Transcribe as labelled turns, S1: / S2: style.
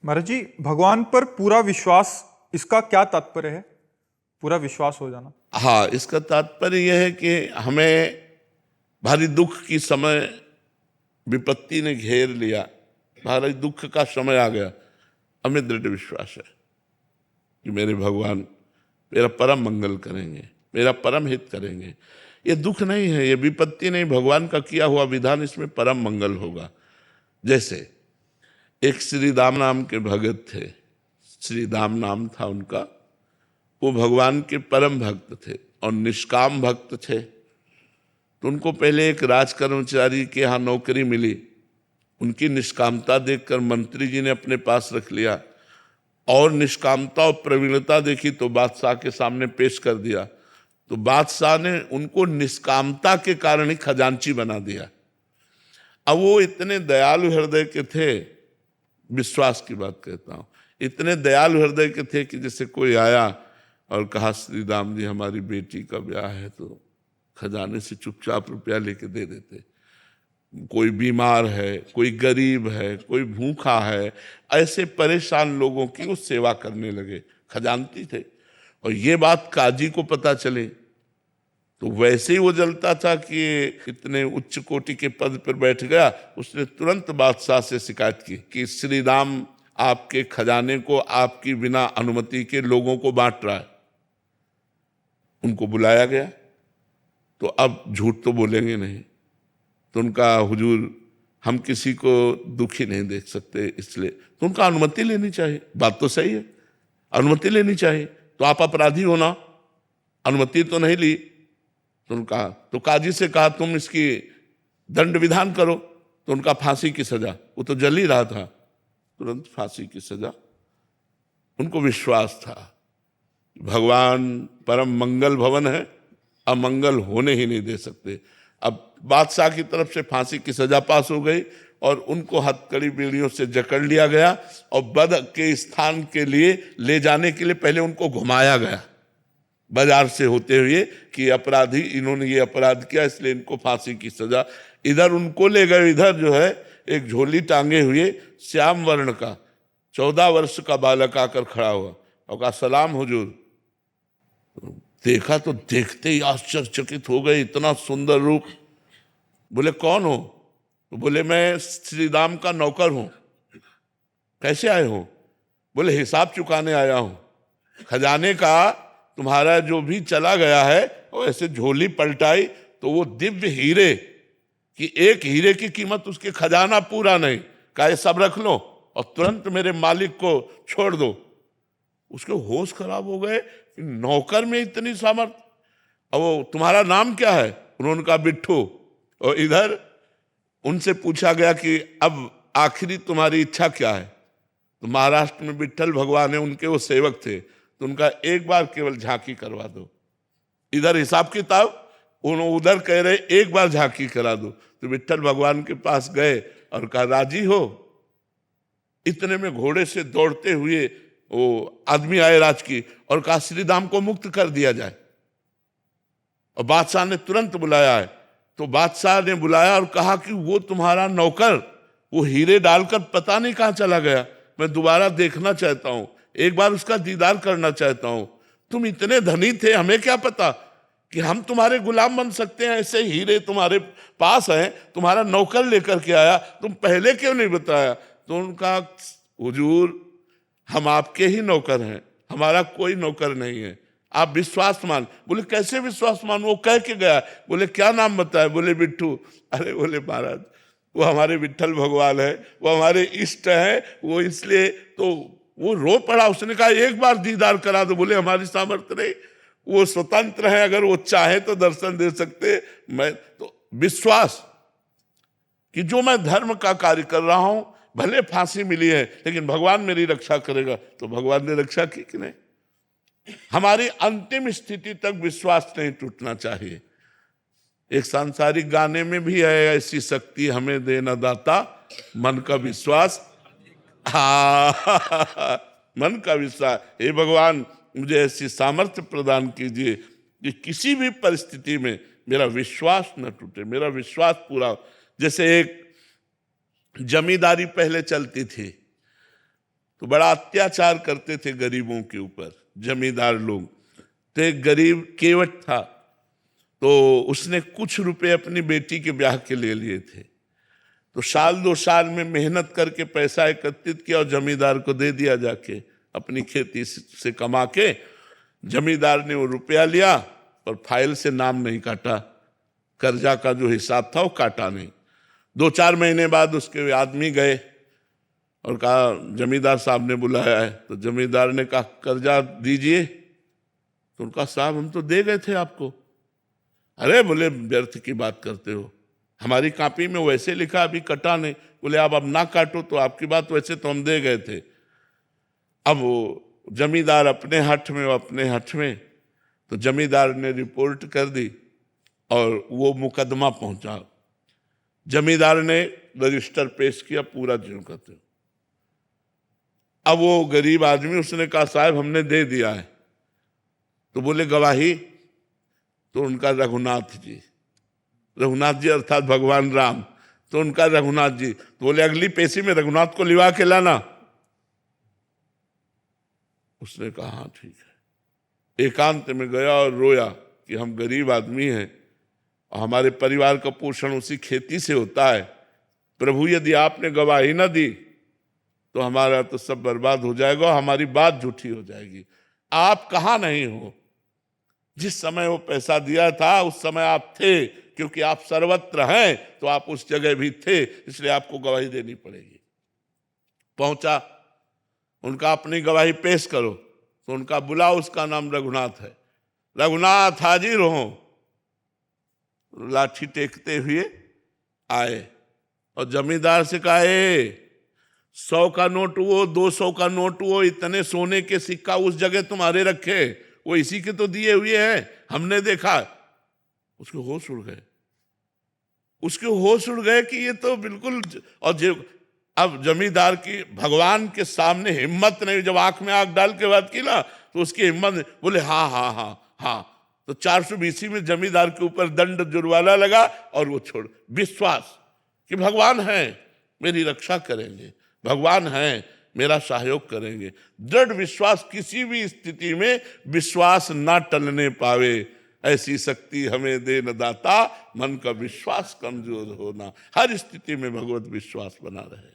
S1: महाराज जी, भगवान पर पूरा विश्वास, इसका क्या तात्पर्य है? पूरा विश्वास हो जाना।
S2: हाँ, इसका तात्पर्य यह है कि हमें भारी दुख की समय विपत्ति ने घेर लिया, भारी दुख का समय आ गया, हमें दृढ़ विश्वास है कि मेरे भगवान मेरा परम मंगल करेंगे, मेरा परम हित करेंगे। ये दुख नहीं है, ये विपत्ति नहीं, भगवान का किया हुआ विधान, इसमें परम मंगल होगा। जैसे एक श्री राम नाम के भगत थे, श्री राम नाम था उनका। वो भगवान के परम भक्त थे और निष्काम भक्त थे। तो उनको पहले एक राज कर्मचारी के यहाँ नौकरी मिली। उनकी निष्कामता देखकर मंत्री जी ने अपने पास रख लिया और निष्कामता और प्रवीणता देखी तो बादशाह के सामने पेश कर दिया। तो बादशाह ने उनको निष्कामता के कारण ही खजांची बना दिया। अब वो इतने दयालु हृदय के थे, विश्वास की बात कहता हूँ, इतने दयालु हृदय के थे कि जैसे कोई आया और कहा श्री राम जी हमारी बेटी का ब्याह है, तो खजाने से चुपचाप रुपया लेके दे देते। कोई बीमार है, कोई गरीब है, कोई भूखा है, ऐसे परेशान लोगों की वो सेवा करने लगे, खजानती थे। और ये बात काजी को पता चले तो वैसे ही वो जलता था कि इतने उच्च कोटि के पद पर बैठ गया। उसने तुरंत बादशाह से शिकायत की कि श्री राम आपके खजाने को आपकी बिना अनुमति के लोगों को बांट रहा है। उनको बुलाया गया तो अब झूठ तो बोलेंगे नहीं, तो उनका हुजूर हम किसी को दुखी नहीं देख सकते, इसलिए तो उनका अनुमति लेनी चाहिए। बात तो सही है, अनुमति लेनी चाहिए। तो आप अपराधी हो ना, अनुमति तो नहीं ली। तो उनका तो काजी से कहा तुम इसकी दंड विधान करो। तो उनका फांसी की सजा, वो तो जल ही रहा था, तुरंत फांसी की सजा। उनको विश्वास था भगवान परम मंगल भवन है, अमंगल होने ही नहीं दे सकते। अब बादशाह की तरफ से फांसी की सजा पास हो गई और उनको हथकड़ी बेड़ियों से जकड़ लिया गया और वध के स्थान के लिए ले जाने के लिए पहले उनको घुमाया गया बाजार से होते हुए कि अपराधी, इन्होंने ये अपराध किया इसलिए इनको फांसी की सजा। इधर उनको ले गए, इधर जो है एक झोली टांगे हुए श्याम वर्ण का 14 वर्ष का बालक आकर खड़ा हुआ और कहा सलाम हुजूर। देखा तो देखते ही आश्चर्यचकित हो गए, इतना सुंदर रूप। बोले कौन हो? तो बोले मैं श्री राम का नौकर हूं। कैसे आए हो? बोले हिसाब चुकाने आया हूं, खजाने का तुम्हारा जो भी चला गया है। और ऐसे झोली पलटाई तो वो दिव्य हीरे कि एक हीरे की कीमत उसके खजाना पूरा नहीं। कहा ये सब रख लो और तुरंत मेरे मालिक को छोड़ दो। उसके होश खराब हो गए, नौकर में इतनी सामर्थ। अब वो तुम्हारा नाम क्या है? उन्होंने कहा बिट्ठू। और इधर उनसे पूछा गया कि अब आखिरी तुम्हारी इच्छा क्या है? तो महाराष्ट्र में विट्ठल भगवान है, उनके वो सेवक थे, तो उनका एक बार केवल झांकी करवा दो। इधर हिसाब किताब, उधर कह रहे एक बार झांकी करा दो। तो विट्ठल भगवान के पास गए और कहा राजी हो? इतने में घोड़े से दौड़ते हुए वो आदमी आए राजकी और कहा श्री राम को मुक्त कर दिया जाए। और बादशाह ने तुरंत बुलाया है। तो बादशाह ने बुलाया और कहा कि वो तुम्हारा नौकर वो हीरे डालकर पता नहीं कहां चला गया, मैं दोबारा देखना चाहता हूं, एक बार उसका दीदार करना चाहता हूं। तुम इतने धनी थे, हमें क्या पता कि हम तुम्हारे गुलाम बन सकते हैं, ऐसे हीरे तुम्हारे पास हैं, तुम्हारा नौकर लेकर के आया, तुम पहले क्यों नहीं बताया? तो उनका हुजूर हम आपके ही नौकर हैं, हमारा कोई नौकर नहीं है, आप विश्वास मान। बोले कैसे विश्वास मान? वो कह के गया। बोले क्या नाम बताया? बोले बिट्ठू। अरे बोले महाराज वो हमारे विट्ठल भगवान है, वो हमारे इष्ट है, वो इसलिए। तो वो रो पड़ा। उसने कहा एक बार दीदार करा दो। बोले हमारी सामर्थ्य नहीं, वो स्वतंत्र है, अगर वो चाहे तो दर्शन दे सकते। मैं तो विश्वास कि जो मैं धर्म का कार्य कर रहा हूं, भले फांसी मिली है लेकिन भगवान मेरी रक्षा करेगा। तो भगवान ने रक्षा की कि नहीं? हमारी अंतिम स्थिति तक विश्वास नहीं टूटना चाहिए। एक सांसारिक गाने में भी है, ऐसी शक्ति हमें देना दाता मन का विश्वास। मन का विश्वास। हे भगवान मुझे ऐसी सामर्थ्य प्रदान कीजिए कि किसी भी परिस्थिति में मेरा विश्वास न टूटे, मेरा विश्वास पूरा। जैसे एक जमींदारी पहले चलती थी, तो बड़ा अत्याचार करते थे गरीबों के ऊपर जमींदार लोग। तो एक गरीब केवट था, तो उसने कुछ रुपए अपनी बेटी के ब्याह के ले लिए थे। तो साल 2 साल में मेहनत करके पैसा एकत्रित किया और जमींदार को दे दिया, जाके अपनी खेती से कमा के। जमींदार ने वो रुपया लिया और फाइल से नाम नहीं काटा, कर्जा का जो हिसाब था वो काटा नहीं। 2-4 महीने बाद उसके आदमी गए और कहा जमींदार साहब ने बुलाया है। तो जमींदार ने कहा कर्जा दीजिए। तो उनका साहब हम तो दे गए थे आपको। अरे बोले व्यर्थ की बात करते हो, हमारी कॉपी में वैसे लिखा अभी कटा नहीं। बोले आप अब ना काटो तो आपकी बात, वैसे तो हम दे गए थे। अब वो जमींदार अपने हठ में, वो अपने हठ में। तो जमींदार ने रिपोर्ट कर दी और वो मुकदमा पहुंचा। जमींदार ने रजिस्टर पेश किया, पूरा जो कहते हो। अब वो गरीब आदमी, उसने कहा साहब हमने दे दिया है। तो बोले गवाही? तो उनका रघुनाथ जी अर्थात भगवान राम, तो उनका रघुनाथ जी। तो बोले अगली पेशी में रघुनाथ को लिवा के लाना। उसने कहा हाँ ठीक है। एकांत में गया और रोया कि हम गरीब आदमी हैं और हमारे परिवार का पोषण उसी खेती से होता है। प्रभु यदि आपने गवाही न दी तो हमारा तो सब बर्बाद हो जाएगा, हमारी बात झूठी हो जाएगी। आप कहाँ नहीं हो? जिस समय वो पैसा दिया था उस समय आप थे, क्योंकि आप सर्वत्र हैं तो आप उस जगह भी थे, इसलिए आपको गवाही देनी पड़ेगी। पहुंचा, उनका अपनी गवाही पेश करो। तो उनका बुलाओ, उसका नाम रघुनाथ है। रघुनाथ हाजिर हो। लाठी टेकते हुए आए और जमींदार से कहा 100 का नोट हुआ, 200 का नोट हुआ, इतने सोने के सिक्का उस जगह तुम्हारे रखे, वो इसी के तो दिए हुए हैं, हमने देखा। उसके होश उड़ गए कि ये तो बिल्कुल। और अब जमींदार की भगवान के सामने हिम्मत नहीं, जब आंख में आंख डाल के बात की ना तो उसकी हिम्मत नहीं। बोले हाँ हाँ हाँ हाँ। तो 420 में जमींदार के ऊपर दंड जुर्माना लगा और वो छोड़। विश्वास कि भगवान है मेरी रक्षा करेंगे, भगवान है मेरा सहयोग करेंगे। दृढ़ विश्वास, किसी भी स्थिति में विश्वास ना टलने पावे, ऐसी शक्ति हमें दे न दाता, मन का विश्वास कमजोर होना। हर स्थिति में भगवत विश्वास बना रहे।